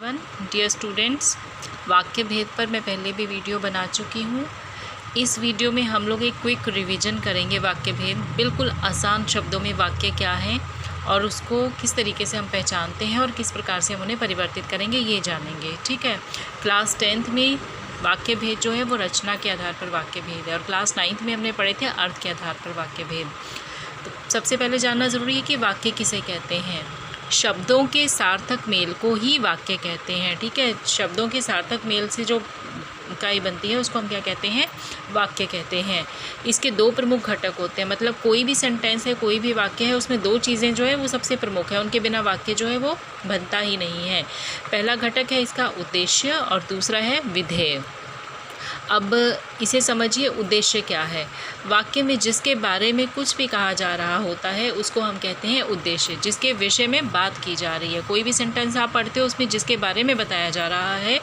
One dear students, वाक्य भेद पर मैं पहले भी वीडियो बना चुकी हूँ। इस वीडियो में हम लोग एक क्विक रिवीजन करेंगे। वाक्य भेद बिल्कुल आसान शब्दों में वाक्य क्या है और उसको किस तरीके से हम पहचानते हैं और किस प्रकार से हम उन्हें परिवर्तित करेंगे, ये जानेंगे। ठीक है। क्लास 10th में वाक्य भेद जो है वो रचना के आधार पर वाक्य भेद है और क्लास 9th में हमने पढ़े थे अर्थ के आधार पर वाक्य भेद। तो सबसे पहले जानना ज़रूरी है कि वाक्य किसे कहते हैं। शब्दों के सार्थक मेल को ही वाक्य कहते हैं। ठीक है। शब्दों के सार्थक मेल से जो इकाई बनती है उसको हम क्या कहते हैं, वाक्य कहते हैं। इसके दो प्रमुख घटक होते हैं, मतलब कोई भी सेंटेंस है, कोई भी वाक्य है, उसमें दो चीज़ें जो है वो सबसे प्रमुख है, उनके बिना वाक्य जो है वो बनता ही नहीं है। पहला घटक है इसका उद्देश्य और दूसरा है विधेय। अब इसे समझिए, उद्देश्य क्या है। वाक्य में जिसके बारे में कुछ भी कहा जा रहा होता है उसको हम कहते हैं उद्देश्य, जिसके विषय में बात की जा रही है। कोई भी सेंटेंस आप पढ़ते हो उसमें जिसके बारे में बताया जा रहा है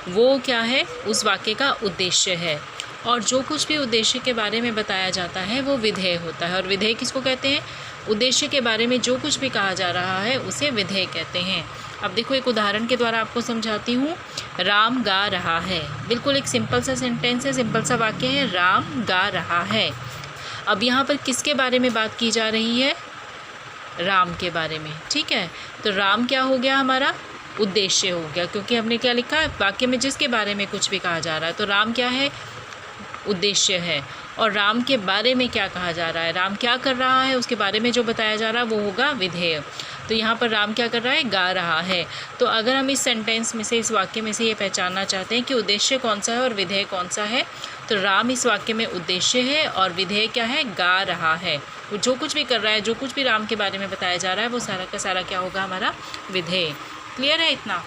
वो क्या है, उस वाक्य का उद्देश्य है। और जो कुछ भी उद्देश्य के बारे में बताया जाता है वो विधेय होता है। और विधेय किसको कहते हैं, उद्देश्य के बारे में जो कुछ भी कहा जा रहा है उसे विधेय कहते हैं। अब देखो, एक उदाहरण के द्वारा आपको समझाती हूँ। राम गा रहा है, बिल्कुल एक सिंपल सा सेंटेंस है, सिंपल सा वाक्य है, राम गा रहा है। अब यहाँ पर किसके बारे में बात की जा रही है, राम के बारे में। ठीक है। तो राम क्या हो गया, हमारा उद्देश्य हो गया, क्योंकि हमने क्या लिखा है, वाक्य में जिसके बारे में कुछ भी कहा जा रहा है। तो राम क्या है, उद्देश्य है। और राम के बारे में क्या कहा जा रहा है, राम क्या कर रहा है, उसके बारे में जो बताया जा रहा है वो होगा विधेय। तो यहाँ पर राम क्या कर रहा है, गा रहा है। तो अगर हम इस सेंटेंस में से, इस वाक्य में से ये पहचानना चाहते हैं कि उद्देश्य कौन सा है और विधेय कौन सा है, तो राम इस वाक्य में उद्देश्य है और विधेय क्या है, गा रहा है। वो जो कुछ भी कर रहा है, जो कुछ भी राम के बारे में बताया जा रहा है वो सारा का सारा क्या होगा, हमारा विधेय। क्लियर है इतना।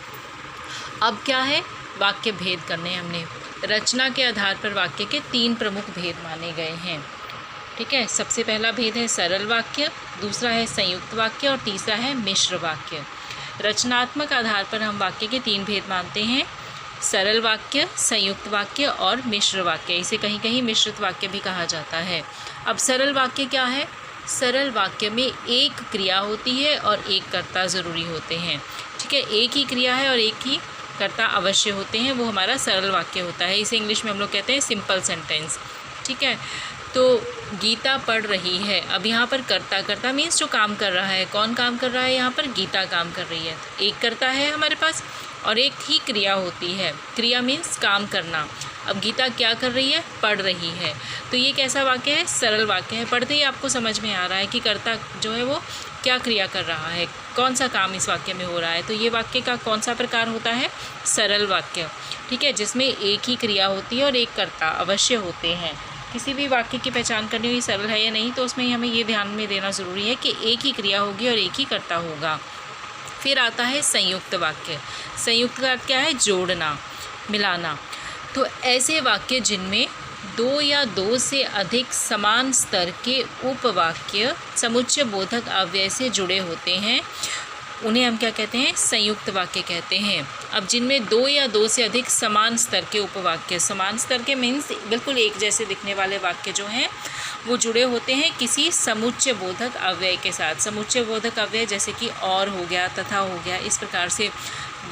अब क्या है, वाक्य भेद करने हमने। रचना के आधार पर वाक्य के 3 प्रमुख भेद माने गए हैं। ठीक है। सबसे पहला भेद है सरल वाक्य, दूसरा है संयुक्त वाक्य और तीसरा है मिश्र वाक्य। रचनात्मक आधार पर हम वाक्य के 3 भेद मानते हैं, सरल वाक्य, संयुक्त वाक्य और मिश्र वाक्य। इसे कहीं कहीं मिश्रित वाक्य भी कहा जाता है। अब सरल वाक्य क्या है, सरल वाक्य में एक क्रिया होती है और एक कर्ता ज़रूरी होते हैं। ठीक है। एक ही क्रिया है और एक ही कर्ता अवश्य होते हैं, वो हमारा सरल वाक्य होता है। इसे इंग्लिश में हम लोग कहते हैं सिंपल सेंटेंस। ठीक है। तो गीता पढ़ रही है। अब यहाँ पर कर्ता मीन्स जो काम कर रहा है, कौन काम कर रहा है, यहाँ पर गीता काम कर रही है। एक कर्ता है हमारे पास और एक ही क्रिया होती है। क्रिया मीन्स काम करना। अब गीता क्या कर रही है, पढ़ रही है। तो ये कैसा वाक्य है, सरल वाक्य है। पढ़ते ही आपको समझ में आ रहा है कि कर्ता जो है वो क्या क्रिया कर रहा है, कौन सा काम इस वाक्य में हो रहा है। तो ये वाक्य का कौन सा प्रकार होता है, सरल वाक्य। ठीक है। जिसमें एक ही क्रिया होती है और एक कर्ता अवश्य होते हैं। किसी भी वाक्य की पहचान करनी हुई सरल है या नहीं, तो उसमें हमें ये ध्यान में देना ज़रूरी है कि एक ही क्रिया होगी और एक ही कर्ता होगा। फिर आता है संयुक्त वाक्य। संयुक्त का क्या है, जोड़ना, मिलाना। तो ऐसे वाक्य जिनमें 2 या 2 से अधिक समान स्तर के उपवाक्य समुच्चय बोधक अव्यय से जुड़े होते हैं उन्हें हम क्या कहते हैं, संयुक्त वाक्य कहते हैं। अब जिनमें 2 या 2 से अधिक समान स्तर के उपवाक्य, समान स्तर के मीन्स बिल्कुल एक जैसे दिखने वाले वाक्य जो हैं वो जुड़े होते हैं किसी समुच्चय बोधक अव्यय के साथ। समुच्चय बोधक अव्यय जैसे कि और हो गया, तथा हो गया, इस प्रकार से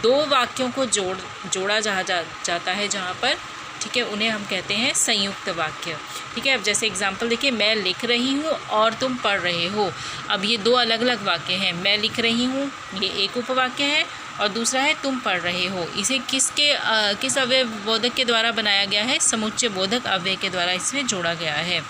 2 वाक्यों को जोड़ा जाता है जहाँ पर। ठीक है। उन्हें हम कहते हैं संयुक्त वाक्य। ठीक है। अब जैसे एग्जांपल देखिए, मैं लिख रही हूँ और तुम पढ़ रहे हो। अब ये 2 अलग अलग वाक्य हैं। मैं लिख रही हूँ, ये एक उपवाक्य है, और दूसरा है तुम पढ़ रहे हो। इसे किस अव्यय बोधक के द्वारा बनाया गया है, समुच्चय बोधक अव्यय के द्वारा इसमें जोड़ा गया है।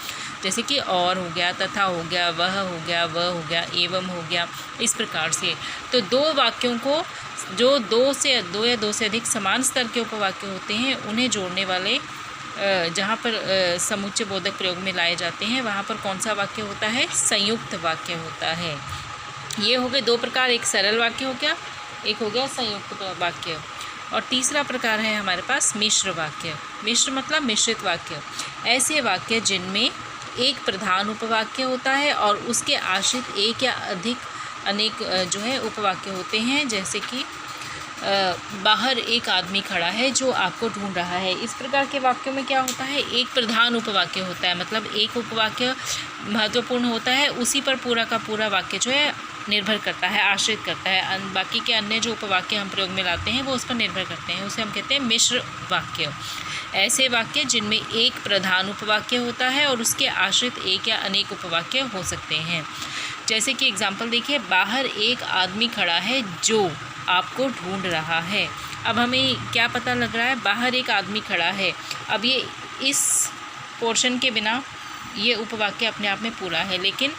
जैसे कि और हो गया, तथा हो गया, वह हो गया, वह हो गया, एवं हो गया, इस प्रकार से। तो 2 वाक्यों को जो 2 या 2 से अधिक समान स्तर के उपवाक्य होते हैं उन्हें जोड़ने वाले जहाँ पर समुच्चय बोधक प्रयोग में लाए जाते हैं वहाँ पर कौन सा वाक्य होता है, संयुक्त वाक्य होता है। ये हो गए 2 प्रकार, एक सरल वाक्य हो गया, एक हो गया संयुक्त वाक्य। और तीसरा प्रकार है हमारे पास मिश्र वाक्य। मिश्र मतलब मिश्रित वाक्य। ऐसे वाक्य जिनमें एक प्रधान उपवाक्य होता है और उसके आश्रित एक या अधिक अनेक जो है उपवाक्य होते हैं। जैसे कि बाहर एक आदमी खड़ा है जो आपको ढूंढ रहा है। इस प्रकार के वाक्यों में क्या होता है, एक प्रधान उपवाक्य होता है, मतलब एक उपवाक्य महत्वपूर्ण होता है, उसी पर पूरा का पूरा वाक्य जो है निर्भर करता है, आश्रित करता है। बाकी के अन्य जो उपवाक्य हम प्रयोग में लाते हैं वो उस पर निर्भर करते हैं, उसे हम कहते हैं मिश्र वाक्य। ऐसे वाक्य जिनमें एक प्रधान उपवाक्य होता है और उसके आश्रित एक या अनेक उपवाक्य हो सकते हैं। जैसे कि एग्जाम्पल देखिए, बाहर एक आदमी खड़ा है जो आपको ढूंढ रहा है। अब हमें क्या पता लग रहा है, बाहर एक आदमी खड़ा है। अब ये इस पोर्शन के बिना ये उपवाक्य अपने आप में पूरा है, लेकिन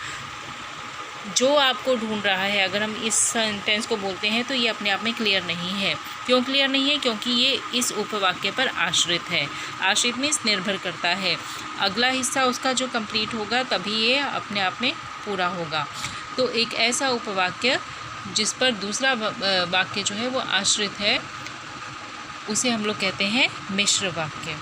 जो आपको ढूंढ रहा है अगर हम इस सेंटेंस को बोलते हैं तो ये अपने आप में क्लियर नहीं है। क्यों क्लियर नहीं है? क्योंकि ये इस उपवाक्य पर आश्रित है। आश्रित मीन्स निर्भर करता है। अगला हिस्सा उसका जो कंप्लीट होगा तभी ये अपने आप में पूरा होगा। तो एक ऐसा उपवाक्य जिस पर दूसरा वाक्य जो है वो आश्रित है, उसे हम लोग कहते हैं मिश्र वाक्य।